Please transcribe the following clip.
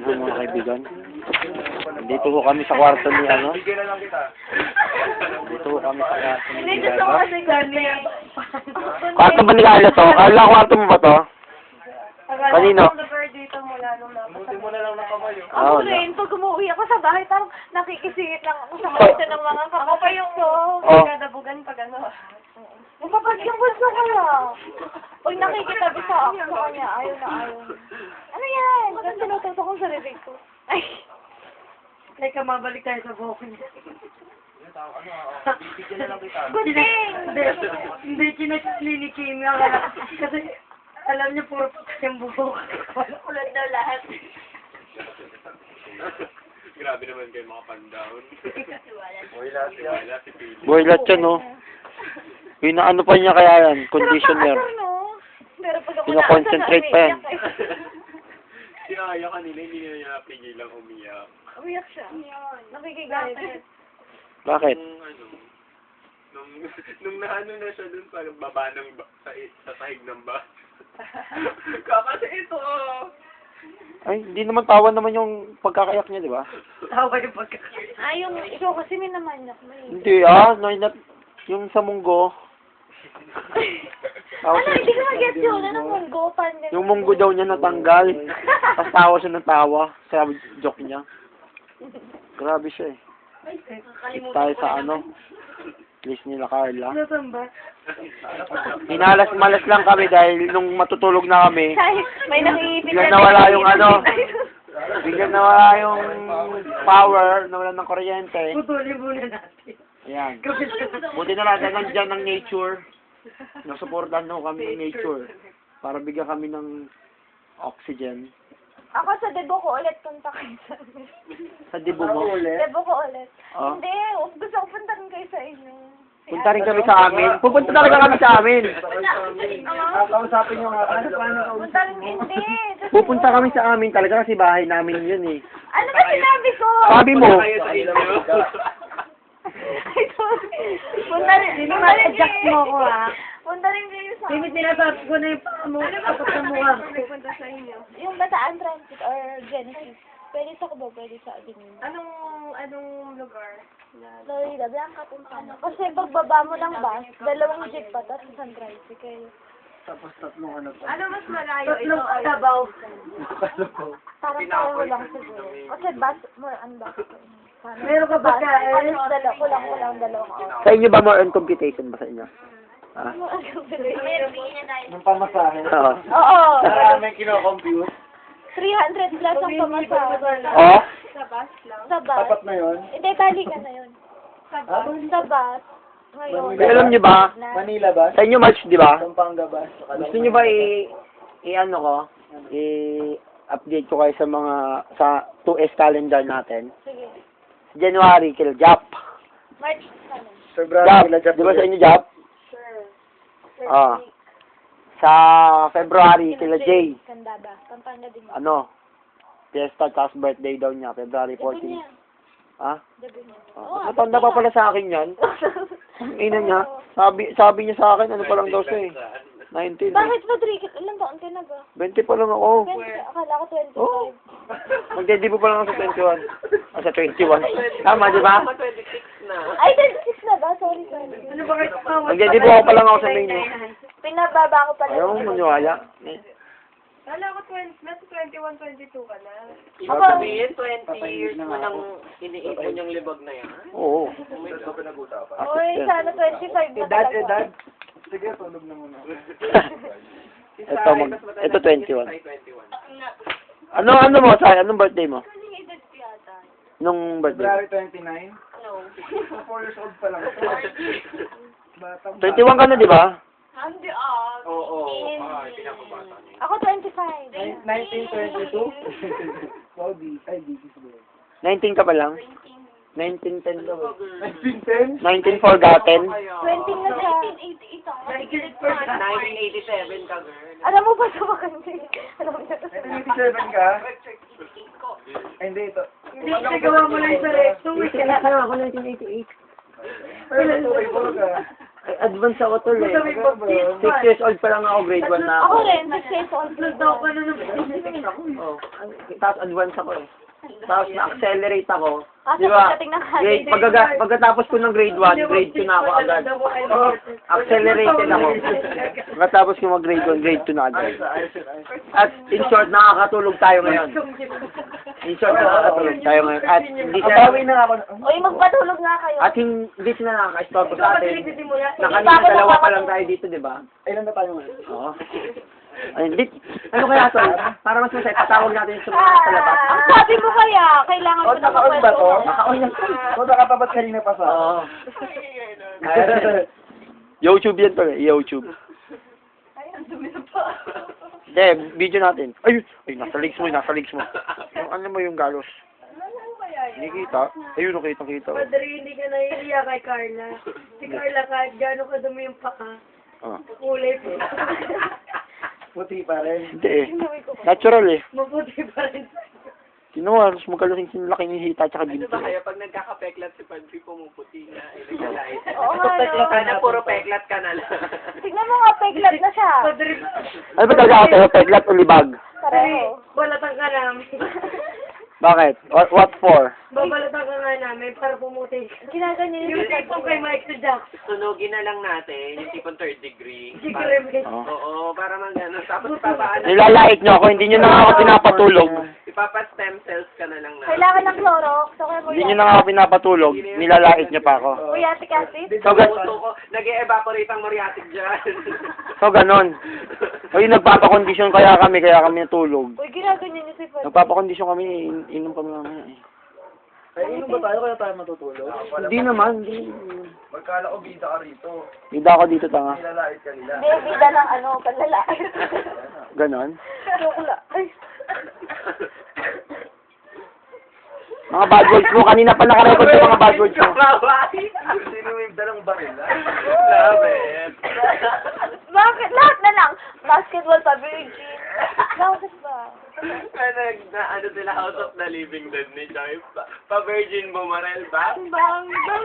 Mga kaibigan. Dito ho kami sa kwarto ni ano. Dito ho kami sa kwarto ni Hindi, gusto ko Carla. kasi gani. Kwarto ba ni Carla to? Carla, kwarto mo ba to? Kanino? Dito mula nung Buti mo na lang nakamay. Oo, Ako rin, pag umuwi ako sa bahay, parang nakikisingit lang ako sa kwarto ng mga kapatid. Ako pa yung Oh. kadabugan pag ano. Kapag yung bunso ko lang. Pag nakikitabi sa ako sa kanya, ayaw na ayaw. Ano yan? Kasi tinututo kong sarili ko. Ay. Teka, mabalik tayo sa booking. Bigyan na lang kita. Gunting! Hindi kinachini-chini ako. Kasi alam niyo, puro yung bubok. Ulan daw lahat. Grabe naman kayo mga pandown. Boy lahat yan. Wala si Pili. Boy, lahat yan, no? Ano pa niya kaya yan? Conditioner. Pero pag ako Pina-concentrate pa yan. Si Aya kanina, hindi na niya napigilang umiyak. Umiyak siya. Nakikigalit. Bakit? Nung naano na siya dun sa baba ng sa sahig ng bus. Kasi ito, Ay, hindi naman tawa naman yung pagkakayak niya, di ba? Tawa yung pagkakalit. Yung ikaw kasi minamanyak mo eh. Hindi, yung sa munggo. Ano, hindi ko mag-get yun. Anong munggo? Yung munggo daw niya natanggal. Tapos tawa siya ng tawa sa joke niya. Grabe siya eh. Keep tayo sa ano. List nila Carla. Nasaan ba? Minalas-malas lang kami dahil nung matutulog na kami, May nakikipin biglang nawala yung ano. Biglang nawala yung power, nawala ng kuryente. Putulin muna natin. Ayan. Buti na lang nandiyan ng nature. Nasuportahan na kami ng nature. Para bigyan kami ng oxygen. Ako sa debo ko ulit punta kayo sa amin. Sa dibo mo. Debo ko ulit. Oh. Hindi, gusto ko punta rin kayo sa inyo. Punta rin kami sa amin. Pupunta talaga kami sa amin. kausapin nyo nga. Paano Punta rin, hindi. Pupunta kami sa amin talaga kasi bahay namin yun eh. Ano ba sinabi ko? Sabi mo, kayo sa inyo? Ay, sorry. Punta rin kayo. mo ko ha. Punta rin kayo sa amin. Hindi sinasabi ko na yung paa mo. Kapag sa mukha. Pupunta sa inyo. Yung Bataan Transit or Genesis. Pwede sa Cubao, pwede sa Avenida. Anong lugar? Florida, Blanca, Puntana. Kasi pagbaba mo ng bus, 2 jeep pa, tapos isang tricycle. tapos tatlong ano pa. Ano mas malayo Tatlong katabaw. Parang pareho lang siguro. Kasi bus, more on bus. Meron ka ba kain? Kulang dalawa. Sa inyo ba more on computation ba sa inyo? Ha? Yung pamasahe. Oo. Oo. Maraming kino-compute. 300 plus ang pamasahe. Oh? Sa bus. Tapat na yun. Hindi, bali ka na yun. Sa bus. Ngayon. Pero alam niyo ba, Manila ba? sa inyo March, di ba? Pampanga ba? Gusto niyo ba i-ano ko? I-update ko kayo sa mga, sa 2S calendar natin. Sige. January, kila Jap. March ano? Jap, di ba sa inyo Jap? Sure. Ah. Sa February, kila Jay. Candaba. Pampanga din. Ano? Fiesta, tapos birthday daw niya, February Debo 14. niya. Ha? Debo niya. Oh, matanda pa pala sa akin yan. Ina niya. Sabi niya sa akin, ano pa lang daw siya eh. 19. Bakit, Rodrigo? Ilang taon ka na ba? 20 pa lang ako. 20. Akala ko 25. Oh. Magdedibo pa lang ako sa 21. Sa 21. Tama, di ba? Ay, 26 na ba? Sorry. Ano ba kayo? Magdedibo ako pa lang ako sa main. Pinababa ko pala. Ayaw mo maniwala. Kala ko 21, 22 ka na. Ibig sabihin, 20 years mo nang iniipon yung libag na yan. Oo. Uy, sana 25 na talaga. Sige, tulog na muna. Ito 21. Ano mo, Sai? Anong birthday mo? Anong edad ko yata? Nung birthday? February 29. No. 4 years old pa lang. Batang 21 ka na, di ba? Hindi ah. Oo. Pinapabata niya. Ako 25. 1922. Saudi. Ay, di. 19 ka pa lang? 1910 ka ba? 1910? 19 forgotten? 20 na siya. 1988 ako. 1987 ka, girl. Alam mo ba sa makandi? Alam mo na. 1987 ka? Ay, hindi ito. Hindi, nagawa mo lang sa rectum. Kinakala ako 1988. Pero ito, ay ka. Ay, advance ako tol eh. 6 years old pa lang ako, grade 1 na Ako ako. rin, 6 years old. Daw ka na naman. Oh. Tapos advance ako eh. Tapos na-accelerate ako. Kasi Di ba? pagdating ng Grade, pagkatapos ko ng grade 1, grade 2 na ako agad. Accelerated ako. Pagkatapos ko mag grade 1, grade 2 na agad. At in short, nakakatulog tayo ngayon. In short, nakakatulog tayo ngayon. At hindi siya, Uy, magpatulog nga kayo. at hindi sila nakaka-istorbo sa atin. Nagsisimula. Na kanina dalawa pa lang tayo dito, di ba? Ilan na tayo ngayon? Oo. Ay, hindi. Ano kaya tol? Para mas masaya, patawag natin sa mga sa labas. Ang sabi ko kaya, kailangan ko naka-on ba to? Naka-on yan. So, nakatabas kanina pa sa... Oo. YouTube yan tol, YouTube. Hindi, video natin. Ay, nasa legs mo, nasa legs mo. Yung ano mo yung galos. Hindi kita. Ayun, nakita. Padre, hindi ka nahihiya kay Carla. Si Carla, kahit gano'n ka dumi yung paka, Ah. kulay po. Puti pa rin. Hindi eh. Natural eh. Mabuti pa rin. Kinuha, mas magaling laki ng hita tsaka Ano binti. ba kaya pag nagkakapeklat si Padre pumuputi na ilagalait? Oo nga, no. Sana puro peklat ka na lang. Tignan mo nga, peglat na siya. Padre, Ano ba talaga ako sa'yo? Peglat o libag? Pareho. balatan ka namin. Bakit? What for? Babalatan ka nga namin para pumuti. Ginaganyan Yung yung tipong kay Michael Jackson. Sunugin na lang natin yung tipong third degree. Si Graham Gates. Oh. Oo, para man gano'n. Tapos papaano? Nilalait nyo ako, hindi nyo na ako pinapatulog. Ipapa-stem cells ka na lang na. Kailangan ng Clorox. So, kaya Hindi nyo na ako pinapatulog, nilalait nyo pa ako. Uriatic acid. So, Puto ko, nag-e-evaporate ang muriatic dyan. so ganon. O yung nagpapakondisyon kaya kami natulog. Uy, ginaganyan niyo si Fred. Nagpapakondisyon kami, inom kami mamaya eh. Ay, inom ba tayo kaya tayo matutulog? Hindi naman, hindi. Magkala ko bida ka rito. Bida ako dito, tanga. Nilalait ka nila. Baby da ng ano, panlalaki. Ganon. Joke Ay. Mga bad words mo, kanina pa nakarecord yung mga bad words mo. Sino yung dalang baril? Love it. Bakit? Lahat na lang. Basketball pa, virgin. Bakit ba? Ano sila House of the Living Dead ni Joy? Pa-virgin mo, Marel ba? Bang, bang.